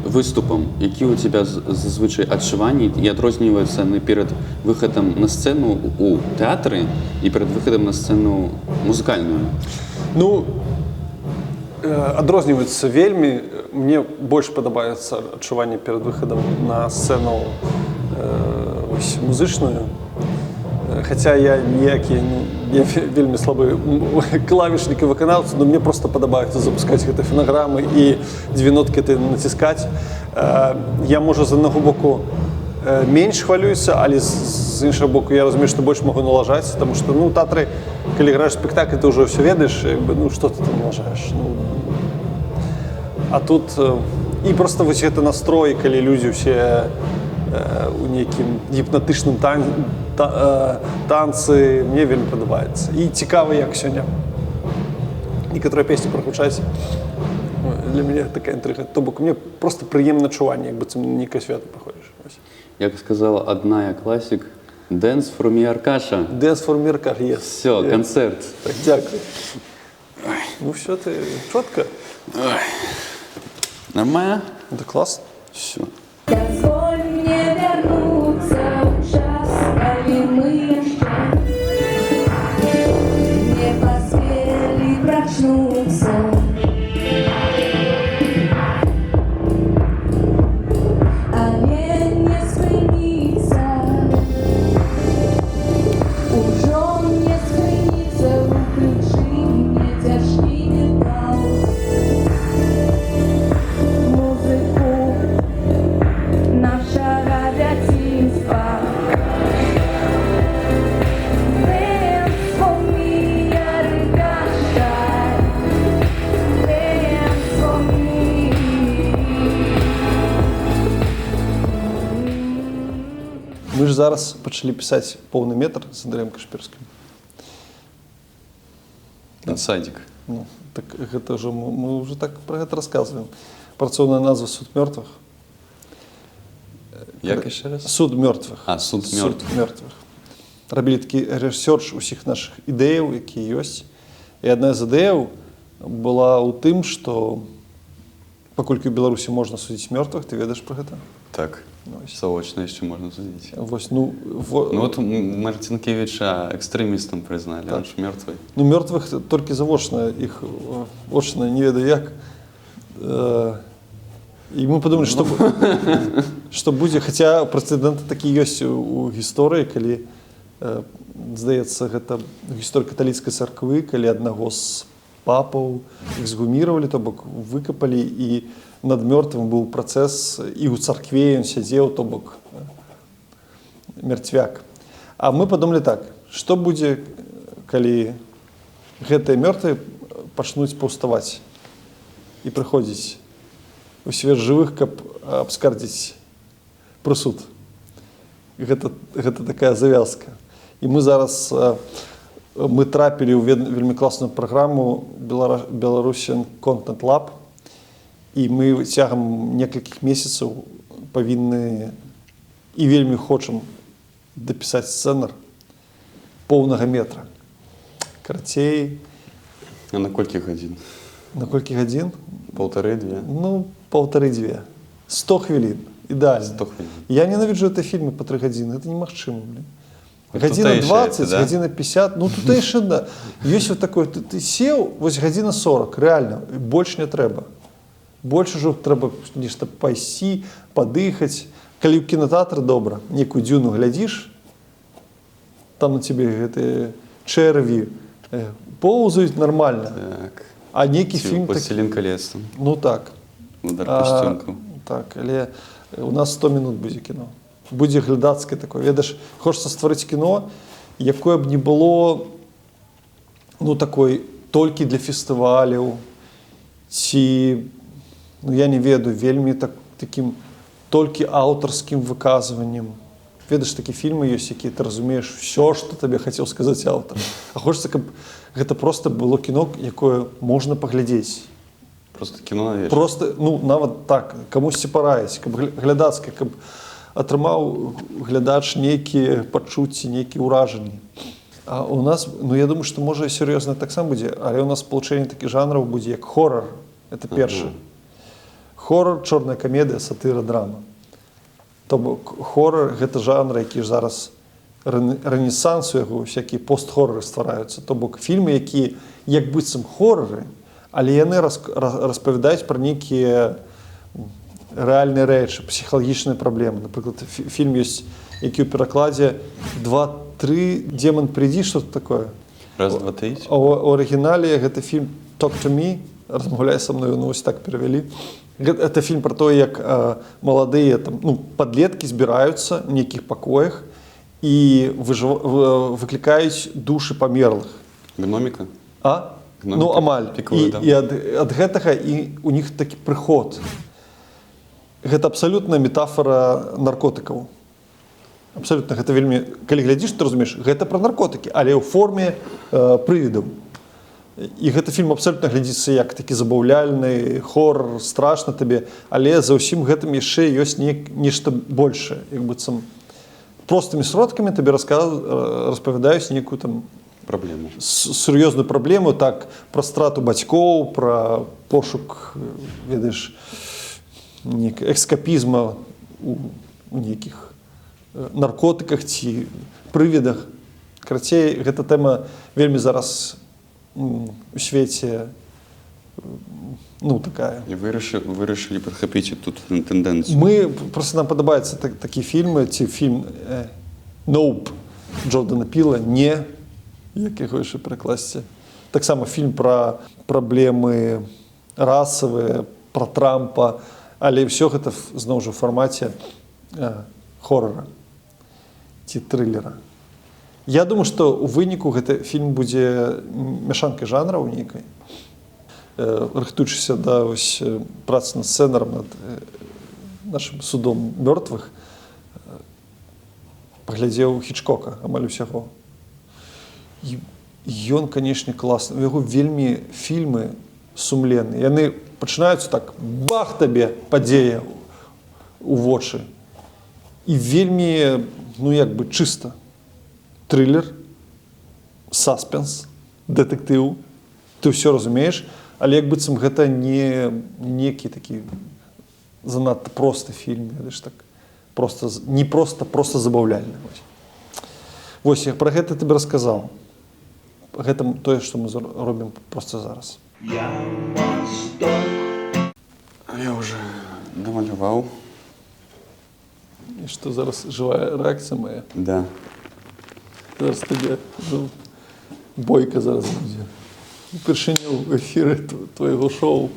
выступом, які у тебя зазвичай адчуванні і адрозніваюцца перед выхадам на сцэну у тэатры і перед выхадам на сцэну музыкальную? Ну, адрозніваюцца вельмі. Мне больш падабаецца адчуванне перед выхадам на сцэну музычную. Хаця я ніякія я вельмі слабы клавішнік і выканаўца, но мне просто падабаецца запускаць гэты фанаграмы і дзве ноткі ты націскаць. Я, можа, з аднаго боку менш хвалююся, але з іншага боку я разумею, што больш магу налажаць, таму што, ну, тэатры, калі граеш спектакль, ты ўжо ўсё ведаеш, ну, што ты там налажаеш. Ну, а тут і просто вось гэты настрой, калі людзі ўсе у нейкім гіпнатычным танцы, мне вельмі падабаецца. І цікава, як сёння некаторыя песні прагучаць. Для мяне такая інтрыга. То бок, мне просто прыемна адчуванне, як быццам на нейкае свята паходзіш. Як сказала одна класік, Dance for me, Аркаша. Dance for me, Аркаша, yes. Все, концерт. Так, дякую. Ну все, ты чётко. Нормально? Это классно. Все. Дозволь мне вернуться в час, коли мы еще не поспели проснуться. А не спыниться, уже не спыниться, включи мне тяжкий металл. Музыку нашего детства. Dance for me, Аркаша. Dance for me. Мы ж зараз пачалі пісаць поўны метр з Андрэем Кашперскім. Садик. Ну, так гэта ўжо мы ўжо так пра гэта расказваем. Працоўная назва «Суд мёртвых». Як яшчэ раз? «Суд мёртвых». «Суд мёртвых». «Суд мёртвых». Рабілі такі рэсерч усіх нашых ідэяў, якія ёсць. І адна з ідэяў была ў тым, што паколькі ў Беларусі можна судзіць мёртвых, ты ведаеш пра гэта? Так. Заочно еще можно судить. Вот, ну вот Марцинкевича экстремистом признали, так. Он же мертвый. Ну, мертвых только заочно, их очно не ведаю як. И мы подумали, что будет, хотя прецеденты такие есть у истории, коли, здаецца, это история католической церкви, коли одного з папаў эксгумировали, то бок выкопали, и над мертвым был процесс, и у церквей он сидел, то бок мертвяк. А мы подумали так, что будет, коли гэтыя мертвые пачнуць паўставаць и приходить у свет живых, каб абскардзіць прысуд. Гэта такая завязка. И мы зараз мы трапілі ў вельмі класную праграму Belarusian Content Lab, і мы цягам некалькіх месяцаў павінны і вельмі хочам дапісаць сцэнар поўнага метра. Карацей. А на колькі гадзін? На колькі гадзін? Полторы-две? Ну, полторы-две. 100 хвілін. Ідеально. 100 хвілін. Я ненавиджу это фильмы по 3 гадзіны. Это немагчыма, блин. Гадзіна 20, да? Гадзіна 50. Ну, тут еще, да. Есть вот такое, ты сел, вот гадзіна 40, реально, больше не трэба. Больше уже трэба нешта пайсці, падыхаць. Калі ў кінотэатры добра, некую дзюну глядзіш, там на тебе гэтыя чэрві поўзаюць нормально. Так. А некі фільм... «Властелин колец». Ну так. Удар костюмку. Так, але у нас 100 минут будзе кіно. Будзе глядацкае такое. Ведаеш, хочацца стварыць кіно, якое б не было, ну, такой толькі для фестываляў, ці, ну, я не ведаю, вельмі таким толькі аўтарскім выказваннем. Ведаеш, такія фільмы ёсць, якія ты разумееш все, што табе хацеў сказаць аўтар. А хочацца, каб гэта просто было кіно, якое можна паглядзець. Просто кіно, наверное. Просто, ну, нават так, камусьці параіць, каб глядацкае, каб атрымаў глядач нейкія пачуцці, нейкія ўражанні. А у нас, ну, я думаю, што можа серьезно таксама будзе, але у нас спалучэнне такіх жанраў будзе як хоррор. Это першы. Хоррор, чорная камедыя, сатыра, драма. То бок хоррор гэта жанр, які ж зараз рэнесанс у яго, всякія пост-хорроры ствараюцца. То бок фільмы, якія як быццам хорроры, але яны распавядаюць пра нейкія рэальныя рэчы, псіхалагічныя праблемы. Напрыклад, фільм ёсць, які ў перакладзе 2-3 «Демон, приди», что-то такое. Раз, два, три. У арыгінале гэты фільм «Talk to me», «Размаўляй са мною», ну вось так перавялі. Это фільм про то, як маладыя падлеткі збіраюцца в нейкіх пакоях і выклікаюць душы памерлых. Гноміка? А? Ну, амаль. І ад гэтага у них такі прыход. Гэта абсалютная метафора наркотыкаў. Абсалютна, гэта вельмі... Калі глядзіш, ты разумееш, гэта пра наркотыкі, але ў форме прывідаў. І гэты фільм абсалютна глядзіцца як такі забаўляльны, хоррор, страшна табе, але за ўсім гэтым яшчэ ёсць нешта большае. Як быццам простымі сродкамі табе распавядаюць нейкую там праблему. Сур'ёзную праблему, так, пра страту бацькоў, пра пошук, ведаеш, эскапізма у нейкіх наркотыках ці прывідах. Карацей, гэта тэма вельмі зараз у свеце, ну, такая. І вырашылі падхапіць тут тэндэнцыю. Просто нам падабаюцца такія фільмы, ці фільм «Nope» Джордана Піла, «Не», як яго яшчэ перакласці. Таксама фільм пра праблемы расавыя, пра Трампа, але ўсё гэта зноў жа ў фармаце хоррора ці трылера. Я думаю, што ў выніку гэты фільм будзе мяшанкай жанраў нейкай. Рыхтуючыся да працы над сцэнарам, над нашым судом мёртвых, паглядзеў Хічкока амаль усяго. І ён, канешне, класны. У яго вельмі фільмы сумленныя. Яны пачынаюцца так, бах табе падзея у вочы. І вельмі, ну, як бы чыста. Трылер, саспенс, дэтэктыў. Ты ўсё разумееш, але як быццам гэта не некі такі занадта просты фільм, ведаеш, так, не просто забаўляльны. Вось, я пра гэта табе расказаў. Гэта тое, што мы робім проста зараз. Я уже намаляваў. І што зараз жывая рэакцыя моя? Да. Зараз табе бойка зараз будзе. Упершыню ў эфіры твайго шоу.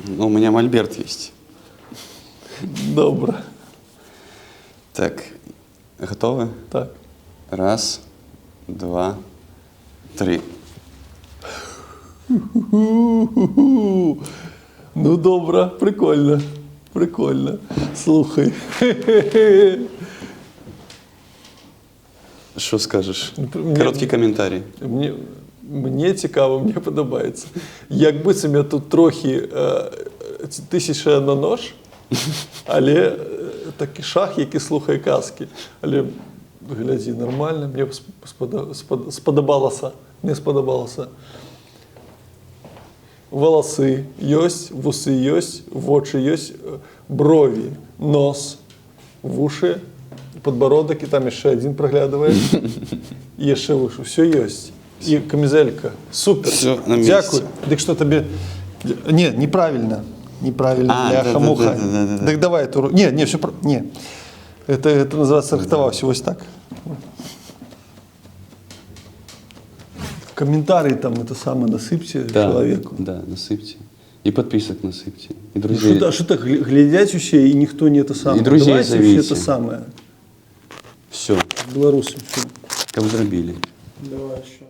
Ну, у меня мольберт есть. Добра. Так, готовы? Так. Раз, два, три. Ну, добра, прикольно. Прикольно. Слухай. Що скажеш? Короткий коментарій. Мені цікаво, мені подобається. Як быццам я тут трохи 1001 нож, але такий шах, який слухає казки. Але, глядзі, нормально, мені сподобалося. Не сподобалося. Волосы есть, вусы есть, вочы есть, брови, нос, вуши, подбородок, и там еще один проглядывает, и еще выше. Все есть. И камизелька. Супер. Все на месте. Дякую. Так что тебе... Не, неправильно. Неправильно. Я хамуха. Так давай эту... Не, все... Не. Это называется рихтовался. Вот так. Комментарии там это самое насыпьте человеку. Да, насыпьте. И подписок насыпьте. И друзей. Ну, что так, глядять все, и никто не это самое. И друзей давайте зовите. Все это самое. Все. Белорусы. Как зробили. Давай еще.